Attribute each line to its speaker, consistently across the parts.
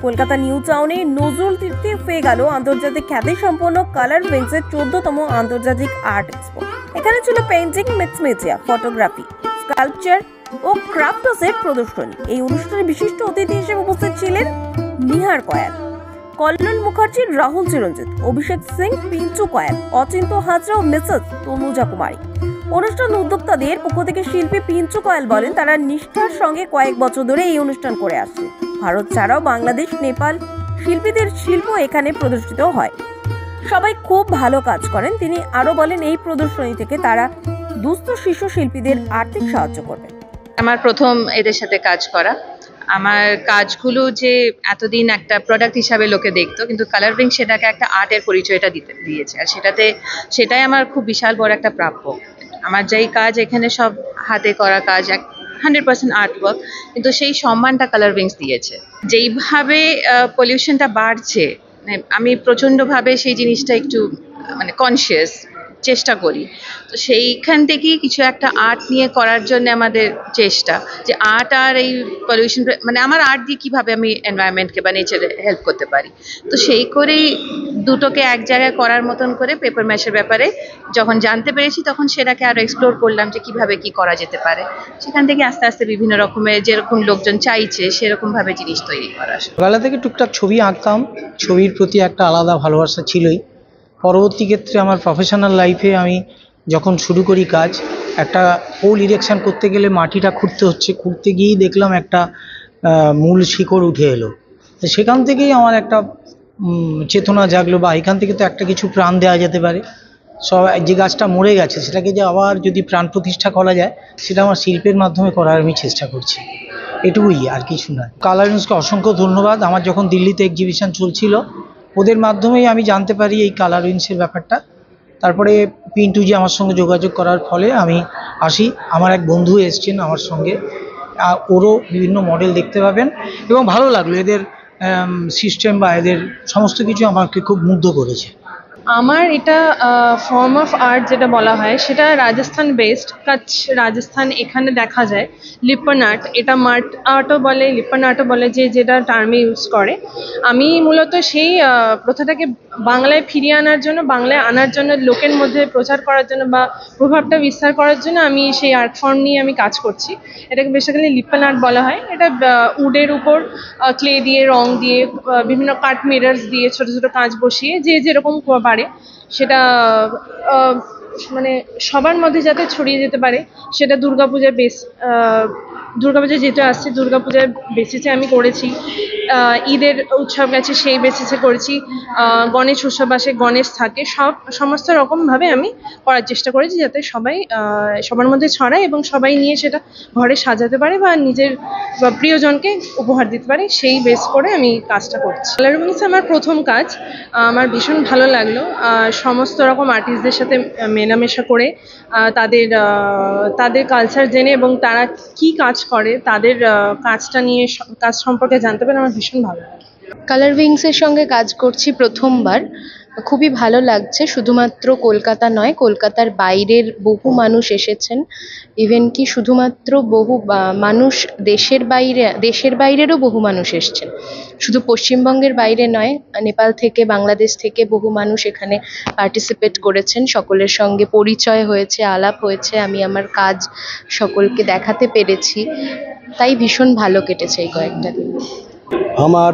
Speaker 1: Kolkata new টাউনে নজরুল তীর্থে হয়ে গেল আন্তর্জাতিক খ্যাতি সম্পন্ন কালার উইংসের 14তম আন্তর্জাতিক আর্ট এক্সপো। এখানে ছিল painting, mix media, photography, sculpture ও ক্রাফটসের প্রদর্শনী। এই অনুষ্ঠানে বিশিষ্ট অতিথি হিসেবে উপস্থিত ছিলেন নিহার কয়াল, কল্লোল মুখার্জি, রাহুল চিরঞ্জিত, অভিষেক সিং, পিঞ্চু কয়াল, অচিন্ত হাজরা ও মিসেস তনুজা কুমারী। অনুষ্ঠান উদ্যোক্তাদের পক্ষ থেকে শিল্পী পিঞ্চু কয়াল বলেন, তারা নিষ্ঠার সঙ্গে কয়েক বছর ধরে এই অনুষ্ঠান করে আসছে। ভারত ছাড়াও বাংলাদেশ, নেপাল শিল্পীদের শিল্প এখানে প্রদর্শিত হয়। সবাই খুব ভালো কাজ করেন। তিনি আরো বলেন, এই প্রদর্শনী থেকে তারা দুস্থ শিশু শিল্পীদের আর্থিক সাহায্য করবে।
Speaker 2: আমার প্রথম এদের সাথে কাজ করা। আমার কাজগুলো যে এতদিন একটা প্রোডাক্ট হিসাবে লোকে দেখতো, কিন্তু কালার উইংস সেটাকে একটা আর্টের পরিচয়টা দিয়েছে। আর সেটাই আমার খুব বিশাল বড় একটা প্রাপ্য। আমার যেই কাজ এখানে সব হাতে করা কাজ, 100% আর্ট ওয়ার্ক, কিন্তু সেই সম্মানটা কালার উইংস দিয়েছে। যেইভাবে পলিউশনটা বাড়ছে, আমি প্রচণ্ডভাবে সেই জিনিসটা একটু কনসিয়াস চেষ্টা করি। তো সেইখান থেকেই কিছু একটা আর্ট নিয়ে করার জন্য আমাদের চেষ্টা, যে আর্ট আর এই পলিউশন আমার আর্ট দিয়ে কীভাবে আমি এনভায়রনমেন্টকে বা নেচারে হেল্প করতে পারি। তো সেই করেই দুটোকে এক জায়গায় করার মতন করে পেপার ম্যাশের ব্যাপারে যখন জানতে পেরেছি, তখন সেটাকে আরও এক্সপ্লোর করলাম যে কীভাবে কী করা যেতে পারে। সেখান থেকে আস্তে আস্তে বিভিন্ন রকমের যেরকম লোকজন চাইছে সেরকমভাবে জিনিস তৈরি করা।
Speaker 3: ছোটবেলা থেকে টুকটাক ছবি আঁকতাম, ছবির প্রতি একটা আলাদা ভালোবাসা ছিলই। পরবর্তী ক্ষেত্রে আমার প্রফেশনাল লাইফে আমি যখন শুরু করি কাজ, একটা পোল ইরেকশন করতে গেলে মাটিটা খুঁড়তে গিয়েই দেখলাম একটা মূল শিকড় উঠে এলো। তো সেখান থেকেই আমার একটা চেতনা জাগলো, বা এখান থেকে তো একটা কিছু প্রাণ দেওয়া যেতে পারে। সব যে গাছটা মরে গেছে সেটাকে যে আবার যদি প্রাণ প্রতিষ্ঠা করা যায়, সেটা আমার শিল্পের মাধ্যমে করার আমি চেষ্টা করছি। এটুকুই, আর কিছু নয়। কালার উইংসকে অসংখ্য ধন্যবাদ। আমার যখন দিল্লিতে এক্সিবিশন চলছিল, ওদের মাধ্যমেই আমি জানতে পারি এই কালার উইংসের ব্যাপারটা। তারপরে পিন্টুজি আমার সঙ্গে যোগাযোগ করার ফলে আমি আসি। আমার এক বন্ধু এসছেন আমার সঙ্গে, ওরও বিভিন্ন মডেল দেখতে পাবেন, এবং ভালো লাগলো এদের সিস্টেম বা এদের সমস্ত কিছু আমাকে খুব মুগ্ধ করেছে।
Speaker 4: আমার এটা ফর্ম অফ আর্ট যেটা বলা হয়, সেটা রাজস্থান বেসড, কচ্ছ রাজস্থান। এখানে দেখা যায় লিপন আর্ট, এটা মার্ট আর্টও বলে, লিপন আর্টও বলে, যেটা টার্মে ইউজ করে। আমি মূলত সেই প্রথাটাকে বাংলায় ফিরিয়ে আনার জন্য, বাংলায় আনার জন্য, লোকের মধ্যে প্রচার করার জন্য বা প্রভাবটা বিস্তার করার জন্য আমি সেই আর্ট ফর্ম নিয়ে আমি কাজ করছি। এটাকে বেসিক্যালি লিপন আর্ট বলা হয়। এটা উডের উপর ক্লে দিয়ে, রং দিয়ে, বিভিন্ন কাট মিরার্স দিয়ে ছোট ছোট কাঁচ বসিয়ে যে যেরকম পারে সেটা সবার মধ্যে যাতে ছড়িয়ে যেতে পারে, সেটা দুর্গাপূজায় দুর্গাপূজায় যেটা আসছে, দুর্গাপূজার বেসিসে আমি করেছি। ঈদের উৎসব গেছে, সেই বেসিসে করেছি। গণেশ উৎসব আসে, গণেশ থাকে, সমস্ত রকমভাবে আমি করার চেষ্টা করেছি, যাতে সবার মধ্যে ছড়ায় এবং সবাই নিয়ে সেটা ঘরে সাজাতে পারে বা নিজের প্রিয়জনকে উপহার দিতে পারে। সেই বেস করে আমি কাজটা করছি। কালার উইংস আমার প্রথম কাজ, আমার ভীষণ ভালো লাগলো। সমস্ত রকম আর্টিস্টদের সাথে মেলামেশা করে তাদের কালচার জেনে এবং তারা কি কাজ করে, তাদের কাজটা নিয়ে, কাজ সম্পর্কে জানতে পারে আমার ভীষণ ভালো লাগে।
Speaker 5: কালার উইংসের সঙ্গে কাজ করছি প্রথমবার, খুবই ভালো লাগছে। শুধুমাত্র কলকাতা নয়, কলকাতার বাইরের বহু মানুষ এসেছেন। ইভেন কি শুধুমাত্র বহু মানুষ দেশের বাইরেরও বহু মানুষ এসছেন। শুধু পশ্চিমবঙ্গের বাইরে নয়, নেপাল থেকে, বাংলাদেশ থেকে বহু মানুষ এখানে পার্টিসিপেট করেছেন। সকলের সঙ্গে পরিচয় হয়েছে, আলাপ হয়েছে, আমি আমার কাজ সকলকে দেখাতে পেরেছি। তাই ভীষণ ভালো কেটেছে এই কয়েকটা দিন।
Speaker 6: আমার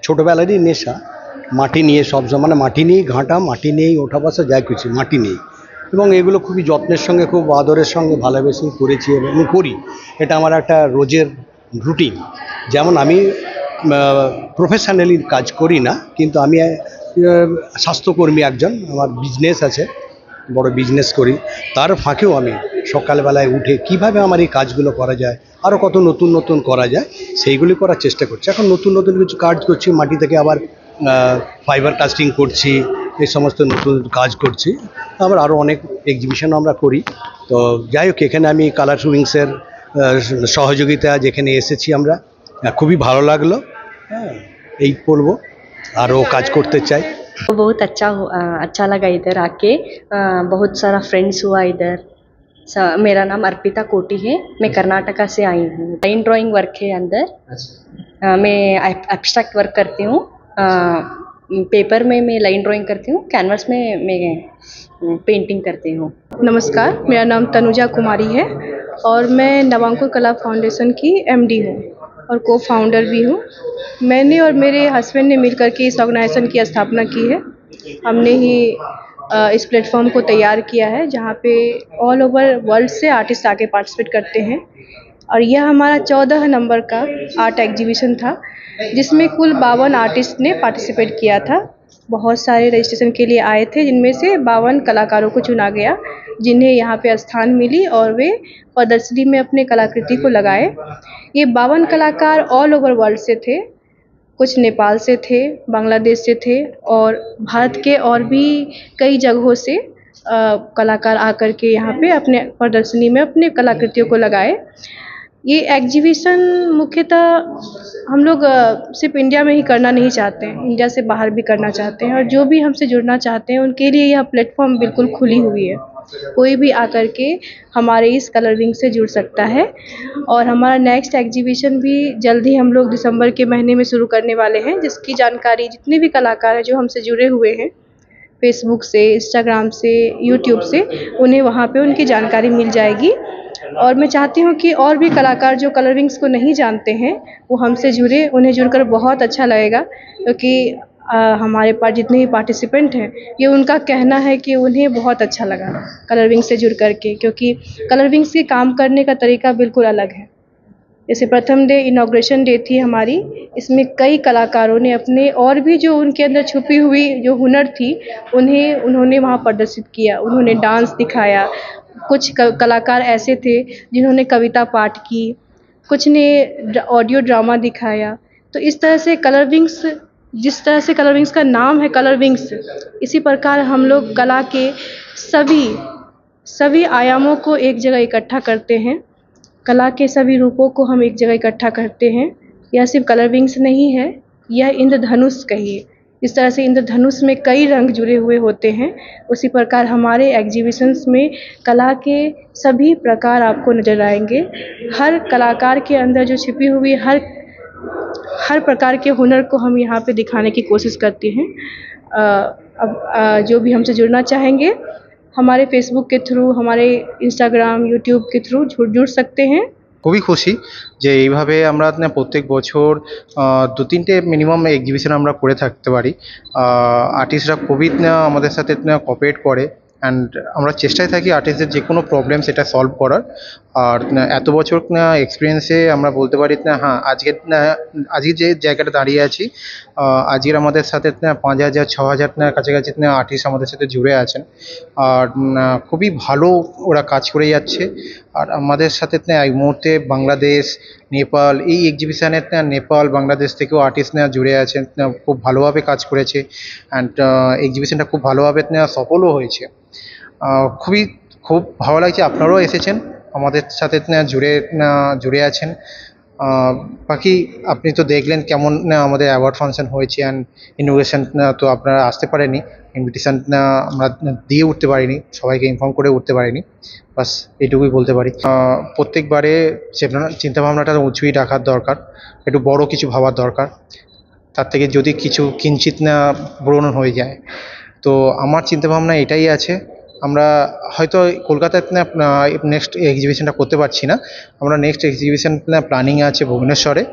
Speaker 6: ছোটোবেলারই নেশা মাটি নিয়ে, মাটি নিয়েই ঘাঁটা, মাটি নিয়েই ওঠা বসা, যা কিছু মাটি নিয়েই, এবং এগুলো খুবই যত্নের সঙ্গে, খুব আদরের সঙ্গে ভালোবেসেই করেছি এবং করি। এটা আমার একটা রোজের রুটিন। যেমন আমি প্রফেশনালি কাজ করি না, কিন্তু আমি স্বাস্থ্যকর্মী একজন, আমার বিজনেস আছে, বড় বিজনেস করি। তার ফাঁকেও আমি সকালবেলায় উঠে কিভাবে আমার এই কাজগুলো করা যায়, আরও কত নতুন নতুন করা যায়, সেইগুলি করার চেষ্টা করছি। এখন নতুন নতুন কিছু কাজ করছি, মাটি থেকে আবার ফাইবার কাস্টিং করছি, এই সমস্ত নতুন কাজ করছি। আবার আরও অনেক এক্সিবিশনও আমরা করি। তো যাই হোক, এখানে আমি কালার উইংসের সহযোগিতা যেখানে এসেছি আমরা, খুবই ভালো লাগলো। এই বলবো, আরও কাজ করতে চাই।
Speaker 7: बहुत अच्छा लगा इधर आके। बहुत सारा फ्रेंड्स हुआ इधर, मेरा नाम अर्पिता कोटी है। मैं कर्नाटका से आई हूँ। लाइन ड्राइंग वर्क है अंदर। मैं एब्स्ट्रैक्ट वर्क करती हूँ। पेपर में मैं लाइन ड्राइंग करती हूँ, कैनवास में मैं पेंटिंग करती हूँ।
Speaker 4: नमस्कार, मेरा नाम तनुजा कुमारी है और मैं नवांकुर कला फाउंडेशन की एमडी हूँ और को फाउंडर भी हूँ। मैंने और मेरे हस्बैंड ने मिलकर के इस ऑर्गेनाइजेशन की स्थापना की है। हमने ही इस प्लेटफॉर्म को तैयार किया है जहाँ पे ऑल ओवर वर्ल्ड से आर्टिस्ट आके पार्टिसिपेट करते हैं और यह हमारा 14 नंबर का आर्ट एग्जीबिशन था जिसमें कुल 52 आर्टिस्ट ने पार्टिसिपेट किया था। बहुत सारे रजिस्ट्रेशन के लिए आए थे जिनमें से 52 कलाकारों को चुना गया जिन्हें यहाँ पे स्थान मिली और वे प्रदर्शनी में अपने कलाकृति को लगाए। ये 52 कलाकार ऑल ओवर वर्ल्ड से थे, कुछ नेपाल से थे, बांग्लादेश से थे और भारत के और भी कई जगहों से कलाकार आकर के यहाँ पे अपने प्रदर्शनी में अपने कलाकृतियों को लगाए। ये एग्जीबिशन मुख्यतः हम लोग सिर्फ इंडिया में ही करना नहीं चाहते हैं, इंडिया से बाहर भी करना चाहते हैं और जो भी हमसे जुड़ना चाहते हैं उनके लिए यह प्लेटफॉर्म बिल्कुल खुली हुई है। कोई भी आकर के हमारे इस कलर विंग से जुड़ सकता है और हमारा नेक्स्ट एग्जीबिशन भी जल्द ही हम लोग दिसंबर के महीने में शुरू करने वाले हैं, जिसकी जानकारी जितने भी कलाकार हैं जो हमसे जुड़े हुए हैं फेसबुक से, इंस्टाग्राम से, यूट्यूब से, उन्हें वहाँ पे उनकी जानकारी मिल जाएगी। और मैं चाहती हूँ कि और भी कलाकार जो कलर विंग्स को नहीं जानते हैं वो हमसे जुड़े, उन्हें जुड़कर बहुत अच्छा लगेगा क्योंकि हमारे पास जितने भी पार्टिसिपेंट हैं ये उनका कहना है कि उन्हें बहुत अच्छा लगा कलर विंग्स से जुड़ करके, क्योंकि कलर विंग्स के काम करने का तरीका बिल्कुल अलग है। जैसे प्रथम डे इनॉग्रेशन डे थी हमारी, इसमें कई कलाकारों ने अपने और भी जो उनके अंदर छुपी हुई जो हुनर थी उन्होंने वहाँ प्रदर्शित किया। उन्होंने डांस दिखाया, कुछ कलाकार ऐसे थे जिन्होंने कविता पाठ की, कुछ ने ऑडियो ड्रामा दिखाया। तो इस तरह से कलर विंग्स, जिस तरह से कलर विंग्स का नाम है कलर विंग्स, इसी प्रकार हम लोग कला के सभी आयामों को एक जगह इकट्ठा करते हैं। कला के सभी रूपों को हम एक जगह इकट्ठा करते हैं। यह सिर्फ कलर विंग्स नहीं है, यह इंद्रधनुष कहिए। इस तरह से इंद्रधनुष में कई रंग जुड़े हुए होते हैं, उसी प्रकार हमारे एग्जीबिशंस में कला के सभी प्रकार आपको नजर आएंगे। हर कलाकार के अंदर जो छिपी हुई हर प्रकार के हुनर को हम यहाँ पे दिखाने की कोशिश करते हैं। जो भी हमसे जुड़ना चाहेंगे हमारे फेसबुक के थ्रू, हमारे इंस्टाग्राम, यूट्यूब के थ्रू जुड़ सकते हैं।
Speaker 3: খুবই খুশি যে এইভাবে আমরা প্রত্যেক বছর 2-3টে মিনিমাম এক্সিবিশন আমরা করে থাকতে পারি। আর্টিস্টরা খুবই আমাদের সাথে কোঅপারেট করে অ্যান্ড আমরা চেষ্টায় থাকি আর্টিস্টদের যে কোনো প্রবলেম সেটা সলভ করার। আর এত বছর এক্সপিরিয়েন্সে আমরা বলতে পারি হ্যাঁ আজকে যে জায়গাটা দাঁড়িয়ে আছি, আজকের আমাদের সাথে 5,000-6,000 কাছাকাছি আর্টিস্ট আমাদের সাথে জুড়ে আছেন। আর খুবই ভালো ওরা কাজ করে যাচ্ছে। আর আমাদের সাথে এই মুহূর্তে বাংলাদেশ, নেপাল, এই এক্সিবিশনে নেপাল, বাংলাদেশ থেকেও আর্টিস্ট জুড়ে আছেন, খুব ভালোভাবে কাজ করেছে অ্যান্ড এক্সিবিশনটা খুব ভালোভাবে সফলও হয়েছে। খুব ভালো লাগছে আপনারাও এসেছেন, আমাদের সাথে জুড়ে আছেন। বাকি আপনি তো দেখলেন কেমন আমাদের অ্যাওয়ার্ড ফাংশন হয়েছে অ্যান্ড ইনোভেশন, তো আপনারা আসতে পারেনি, ইনভিটেশন আমরা দিয়ে উঠতে পারিনি, সবাইকে ইনফর্ম করে উঠতে পারিনি। বাস এইটুকুই বলতে পারি। প্রত্যেকবারে চিন্তাভাবনাটা উঁচুই রাখার দরকার, একটু বড় কিছু ভাবার দরকার, তার থেকে যদি কিছু কিঞ্চিত পূরণ হয়ে যায়। তো আমার চিন্তাভাবনা এটাই আছে। আমরা হয়তো কলকাতায় নেক্সট এক্সিবিশনটা করতে পারছি না, আমরা নেক্সট এক্সিবিশন প্ল্যানিং আছে ভুবনেশ্বরে।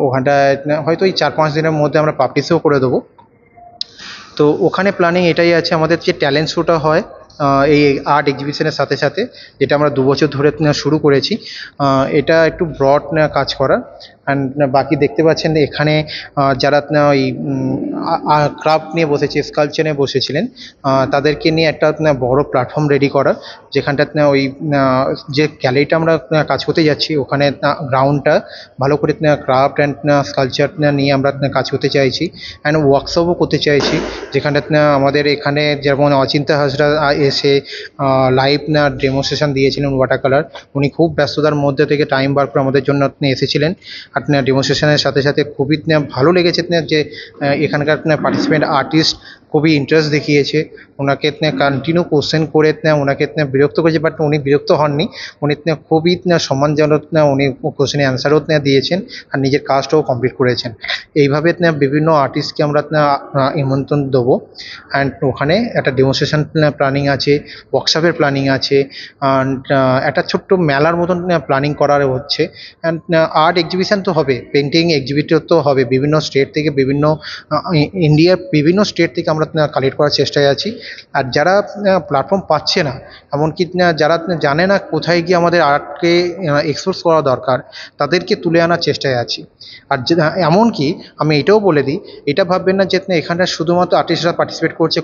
Speaker 3: ওখানটায় হয়তো এই 4-5 দিনের মধ্যে আমরা পাবলিশও করে দেবো। তো ওখানে প্ল্যানিং এটাই আছে, আমাদের যে ট্যালেন্ট শোটা হয় এই আর্ট এক্সিবিশনের সাথে সাথে, যেটা আমরা 2 বছর ধরে শুরু করেছি, এটা একটু ব্রড কাজ করা। অ্যান্ড বাকি দেখতে পাচ্ছেন এখানে যারা ওই ক্রাফট নিয়ে বসেছে, স্কাল্পচার নিয়ে বসেছিলেন, তাদেরকে নিয়ে একটা বড় প্ল্যাটফর্ম রেডি করা, যেখানটা ওই যে গ্যালারিটা আমরা কাজ করতে যাচ্ছি ওখানে গ্রাউন্ডটা ভালো করে ক্রাফট অ্যান্ড স্কাল্পচার নিয়ে আমরা কাজ করতে চাইছি। অ্যান্ড ওয়ার্কশপও করতে চাইছি, যেখানটা আমাদের এখানে যেমন অচিন্তা হাজরা
Speaker 8: এসে লাইভ ডেমোস্ট্রেশন দিয়েছিলেন ওয়াটার কালার। উনি খুব ব্যস্ততার মধ্যে থেকে টাইম বার করে আমাদের জন্য এসেছিলেন। আর ডেমোস্ট্রেশনের সাথে সাথে খুবই ভালো লেগেছে যে এখানকার পার্টিসিপেন্ট আর্টিস্ট খুবই ইন্টারেস্ট দেখিয়েছে। ওনাকে কন্টিনিউ কোশ্চেন করে ওনাকে বিরক্ত করেছে, বাট উনি বিরক্ত হননি। উনি খুবই সম্মানজনক উনি কোশ্চেনের অ্যান্সারও দিয়েছেন আর নিজের কাজটাও কমপ্লিট করেছেন। এইভাবে বিভিন্ন আর্টিস্টকে আমরা নিমন্ত্রণ দেবো। অ্যান্ড ওখানে একটা ডেমোস্ট্রেশন প্ল্যানিং আছে, ওয়ার্কশপের প্ল্যানিং আছে, অ্যান্ড একটা ছোট্ট মেলার মতন প্ল্যানিং করা হচ্ছে। অ্যান্ড আর্ট এক্সিবিশন তো হবে, পেন্টিং এক্সিবিটর তো হবে। বিভিন্ন স্টেট থেকে, বিভিন্ন ইন্ডিয়ার বিভিন্ন স্টেট থেকে আমরা কালেক্ট করার চেষ্টায় আছি। আর যারা প্ল্যাটফর্ম পাচ্ছে না, এমনকি যারা জানে না কোথায় গিয়ে আমাদের আর্টকে এক্সপোজ করা দরকার, তাদেরকে তুলে আনার চেষ্টায় আছি। আর এমনকি আমি এটাও বলে দিই, এটা ভাববেন না যে এখানটা শুধুমাত্র আর্টিস্টরা পার্টিসিপেট করছে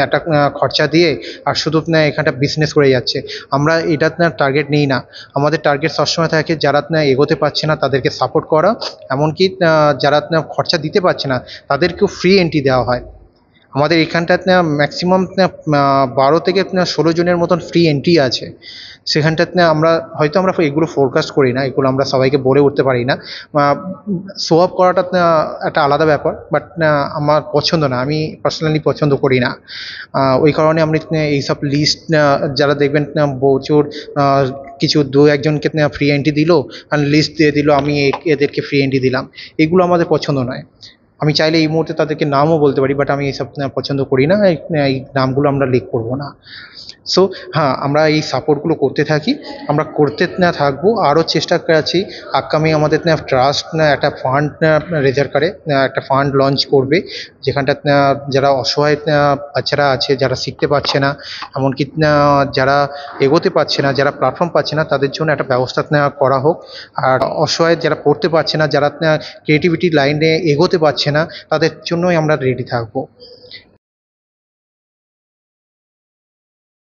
Speaker 8: একটা খরচা দিয়ে আর শুধু এখানটা বিজনেস করে যাচ্ছে। আমরা এটা টার্গেট নিই না। আমাদের টার্গেট সবসময় থাকে যারা এগোতে পারছে না তাদেরকে সাপোর্ট করা, এমনকি যারা খরচা দিতে পারছে না তাদেরকেও ফ্রি এন্ট্রি দেওয়া হয়। আমাদের এখানটাতে ম্যাক্সিমাম 12 থেকে 16 জনের মতন ফ্রি এন্ট্রি আছে। সেখানটাতে আমরা এগুলো ফোরকাস্ট করি না, এগুলো আমরা সবাইকে বলে উঠতে পারি না। শো অফ করাটা একটা আলাদা ব্যাপার, বাট আমার পছন্দ না, আমি পার্সোনালি পছন্দ করি না। ওই কারণে আমি এইসব লিস্ট যারা দেখবেন প্রচুর কিছু 2-1 জনকে ফ্রি এন্ট্রি দিল আর লিস্ট দিয়ে দিল আমি এদেরকে ফ্রি এন্ট্রি দিলাম, এগুলো আমাদের পছন্দ নয়। আমি চাইলে এই মুহূর্তে তাদেরকে নামও বলতে পারি, বাট আমি এইসব পছন্দ করি না, এই নামগুলো আমরা লিক করবো না। সো হ্যাঁ, আমরা এই সাপোর্টগুলো করতে থাকি, আমরা করতে থাকবো। আরও চেষ্টা করছি আপকামিং আমাদের ট্রাস্ট একটা ফান্ড রেজার করে একটা ফান্ড লঞ্চ করবে, যেখানটা যারা অসহায় বাচ্চারা আছে, যারা শিখতে পারছে না, এমনকি যারা এগোতে পারছে না, যারা প্ল্যাটফর্ম পাচ্ছে না, তাদের জন্য একটা ব্যবস্থা করা হোক। আর অসহায় যারা পড়তে পারছে না, যারা ক্রিয়েটিভিটি লাইনে এগোতে পারছে না, তাদের জন্যই আমরা রেডি থাকবো।